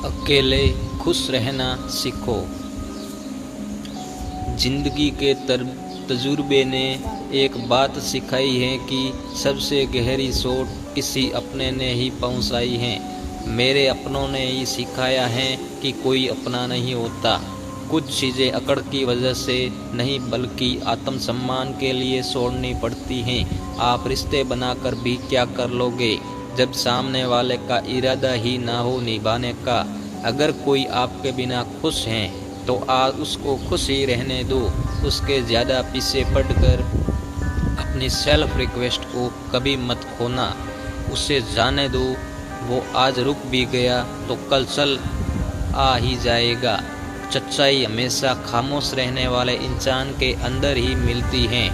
अकेले खुश रहना सीखो। जिंदगी के तजुर्बे ने एक बात सिखाई है कि सबसे गहरी चोट किसी अपने ने ही पहुंचाई है। मेरे अपनों ने ही सिखाया है कि कोई अपना नहीं होता। कुछ चीज़ें अकड़ की वजह से नहीं बल्कि आत्मसम्मान के लिए छोड़नी पड़ती हैं। आप रिश्ते बनाकर भी क्या कर लोगे जब सामने वाले का इरादा ही ना हो निभाने का। अगर कोई आपके बिना खुश है तो आज उसको खुश ही रहने दो। उसके ज़्यादा पीछे पड़कर अपनी सेल्फ रिक्वेस्ट को कभी मत खोना। उसे जाने दो, वो आज रुक भी गया तो कल चल आ ही जाएगा। सच्चाई हमेशा खामोश रहने वाले इंसान के अंदर ही मिलती है।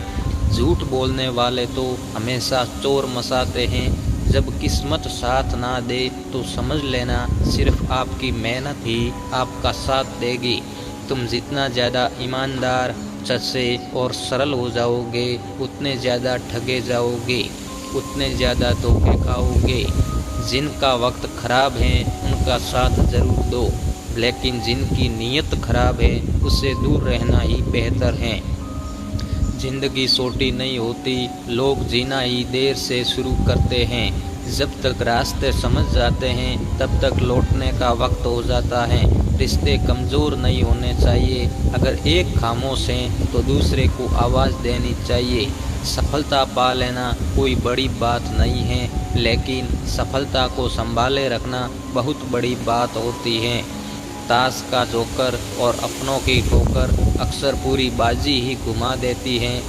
झूठ बोलने वाले तो हमेशा चोर मचाते हैं। जब किस्मत साथ ना दे तो समझ लेना सिर्फ आपकी मेहनत ही आपका साथ देगी। तुम जितना ज़्यादा ईमानदार, सच्चे और सरल हो जाओगे उतने ज़्यादा ठगे जाओगे, उतने ज़्यादा धोखे खाओगे। जिनका वक्त खराब है उनका साथ ज़रूर दो, लेकिन जिनकी नीयत खराब है उससे दूर रहना ही बेहतर है। जिंदगी छोटी नहीं होती, लोग जीना ही देर से शुरू करते हैं। जब तक रास्ते समझ जाते हैं तब तक लौटने का वक्त हो जाता है। रिश्ते कमज़ोर नहीं होने चाहिए। अगर एक खामोश है तो दूसरे को आवाज़ देनी चाहिए। सफलता पा लेना कोई बड़ी बात नहीं है, लेकिन सफलता को संभाले रखना बहुत बड़ी बात होती है। ताश का जोकर और अपनों की ठोकर अक्सर पूरी बाजी ही घुमा देती हैं।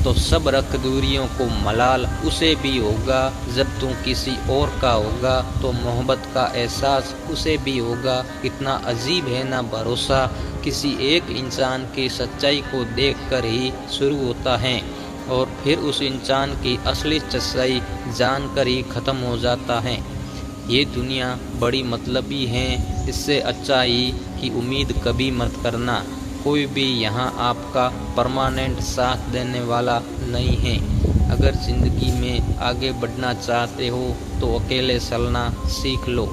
तो सब रख दूरियों को मलाल उसे भी होगा जब तू किसी और का होगा, तो मोहब्बत का एहसास उसे भी होगा। कितना अजीब है ना भरोसा, किसी एक इंसान की सच्चाई को देखकर ही शुरू होता है और फिर उस इंसान की असली सच्चाई जानकर ही ख़त्म हो जाता है। ये दुनिया बड़ी मतलबी है, इससे अच्छा ही कि उम्मीद कभी मत करना। कोई भी यहाँ आपका परमानेंट साथ देने वाला नहीं है। अगर ज़िंदगी में आगे बढ़ना चाहते हो तो अकेले चलना सीख लो।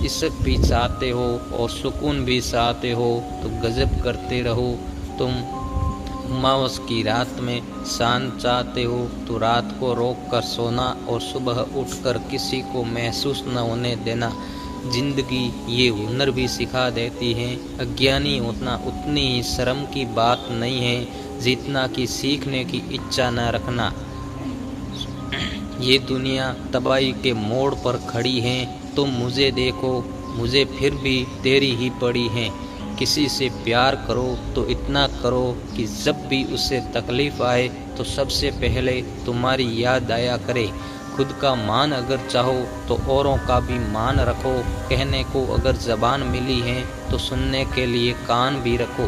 इज्जत भी चाहते हो और सुकून भी चाहते हो तो गजब करते रहो। तुम अमावस की रात में शांत चाहते हो तो रात को रोक कर सोना और सुबह उठकर किसी को महसूस न होने देना। जिंदगी ये हुनर भी सिखा देती है। अज्ञानी होना उतनी ही शर्म की बात नहीं है जितना कि सीखने की इच्छा न रखना। ये दुनिया तबाही के मोड़ पर खड़ी है। तुम मुझे देखो, मुझे फिर भी तेरी ही पड़ी है। किसी से प्यार करो तो इतना करो कि जब भी उसे तकलीफ़ आए तो सबसे पहले तुम्हारी याद आया करे। खुद का मान अगर चाहो तो औरों का भी मान रखो। कहने को अगर ज़बान मिली है तो सुनने के लिए कान भी रखो।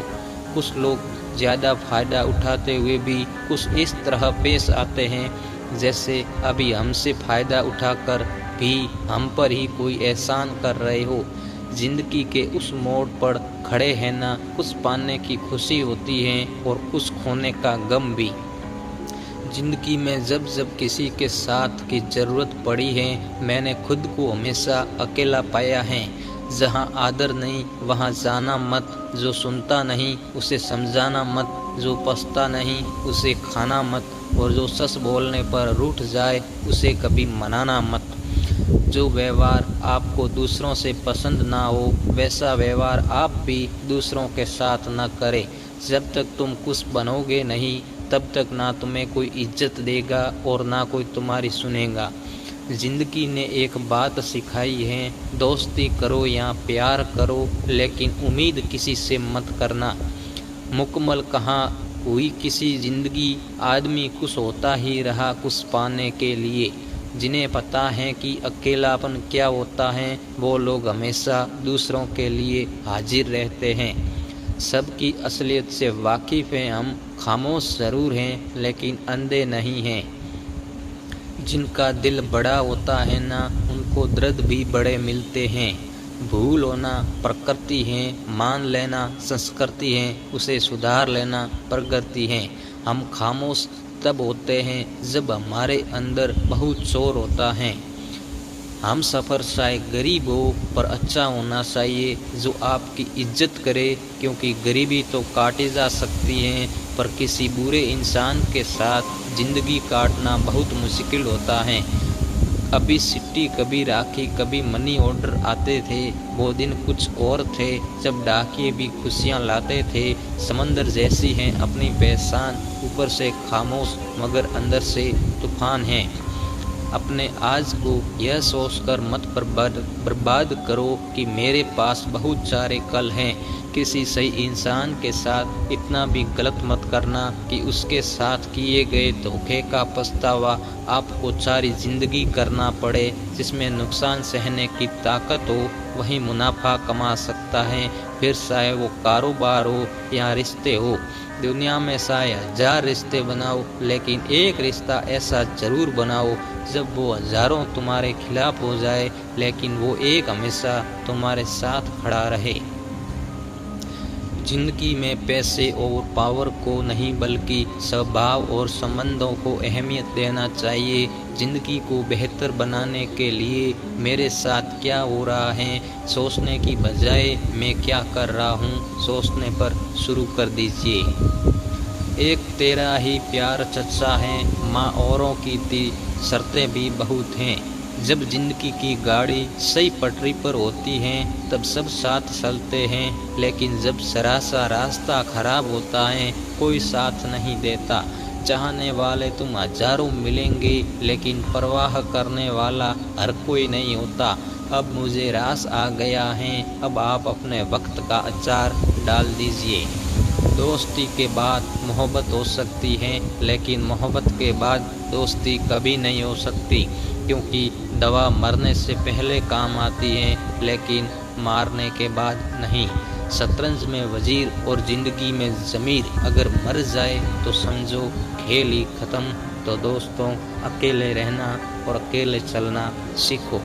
कुछ लोग ज़्यादा फ़ायदा उठाते हुए भी कुछ इस तरह पेश आते हैं जैसे अभी हमसे फ़ायदा उठाकर भी हम पर ही कोई एहसान कर रहे हो। ज़िंदगी के उस मोड़ पर खड़े हैं ना, कुछ पाने की खुशी होती है और कुछ खोने का गम भी। ज़िंदगी में जब जब किसी के साथ की ज़रूरत पड़ी है मैंने खुद को हमेशा अकेला पाया है। जहाँ आदर नहीं वहाँ जाना मत, जो सुनता नहीं उसे समझाना मत, जो पछता नहीं उसे खाना मत, और जो सच बोलने पर रूठ जाए उसे कभी मनाना मत। जो व्यवहार आपको दूसरों से पसंद ना हो वैसा व्यवहार आप भी दूसरों के साथ न करें। जब तक तुम कुछ बनोगे नहीं तब तक ना तुम्हें कोई इज्जत देगा और ना कोई तुम्हारी सुनेगा। ज़िंदगी ने एक बात सिखाई है, दोस्ती करो या प्यार करो लेकिन उम्मीद किसी से मत करना। मुकम्मल कहाँ हुई किसी ज़िंदगी, आदमी खुश होता ही रहा कुछ पाने के लिए। जिन्हें पता है कि अकेलापन क्या होता है वो लोग हमेशा दूसरों के लिए हाजिर रहते हैं। सबकी असलियत से वाकिफ़ हैं हम, खामोश ज़रूर हैं लेकिन अंधे नहीं हैं। जिनका दिल बड़ा होता है ना उनको दर्द भी बड़े मिलते हैं। भूल होना प्रकृति है, मान लेना संस्कृति है, उसे सुधार लेना प्रगति है। हम खामोश तब होते हैं जब हमारे अंदर बहुत शोर होता है। हम सफ़र चाहे गरीब हो पर अच्छा होना चाहिए, जो आपकी इज्जत करे, क्योंकि गरीबी तो काटी जा सकती है पर किसी बुरे इंसान के साथ ज़िंदगी काटना बहुत मुश्किल होता है। कभी सिट्टी, कभी राखी, कभी मनी ऑर्डर आते थे। वो दिन कुछ और थे जब डाकिये भी खुशियाँ लाते थे। समंदर जैसी है अपनी पहचान, ऊपर से खामोश मगर अंदर से तूफान है। अपने आज को यह सोचकर मत बर्बाद करो कि मेरे पास बहुत सारे कल हैं। किसी सही इंसान के साथ इतना भी गलत मत करना कि उसके साथ किए गए धोखे का पछतावा आपको सारी ज़िंदगी करना पड़े। जिसमें नुकसान सहने की ताकत हो वही मुनाफा कमा सकता है, फिर चाहे वो कारोबार हो या रिश्ते हो। दुनिया में चाहे 1000 रिश्ते बनाओ, लेकिन एक रिश्ता ऐसा ज़रूर बनाओ जब वो हज़ारों तुम्हारे खिलाफ हो जाए, लेकिन वो एक हमेशा तुम्हारे साथ खड़ा रहे। जिंदगी में पैसे और पावर को नहीं बल्कि स्वभाव और संबंधों को अहमियत देना चाहिए। ज़िंदगी को बेहतर बनाने के लिए मेरे साथ क्या हो रहा है सोचने की बजाय मैं क्या कर रहा हूँ सोचने पर शुरू कर दीजिए। एक तेरा ही प्यार सच्चा है, माँ औरों की थी शर्तें भी बहुत हैं। जब जिंदगी की गाड़ी सही पटरी पर होती है तब सब साथ चलते हैं, लेकिन जब सरासा रास्ता खराब होता है कोई साथ नहीं देता। चाहने वाले तुम हजारों मिलेंगे, लेकिन परवाह करने वाला हर कोई नहीं होता। अब मुझे रास आ गया है, अब आप अपने वक्त का अचार डाल दीजिए। दोस्ती के बाद मोहब्बत हो सकती है, लेकिन मोहब्बत के बाद दोस्ती कभी नहीं हो सकती, क्योंकि दवा मरने से पहले काम आती है लेकिन मारने के बाद नहीं। शतरंज में वजीर और ज़िंदगी में ज़मीर अगर मर जाए तो समझो खेल ही ख़त्म। तो दोस्तों, अकेले रहना और अकेले चलना सीखो।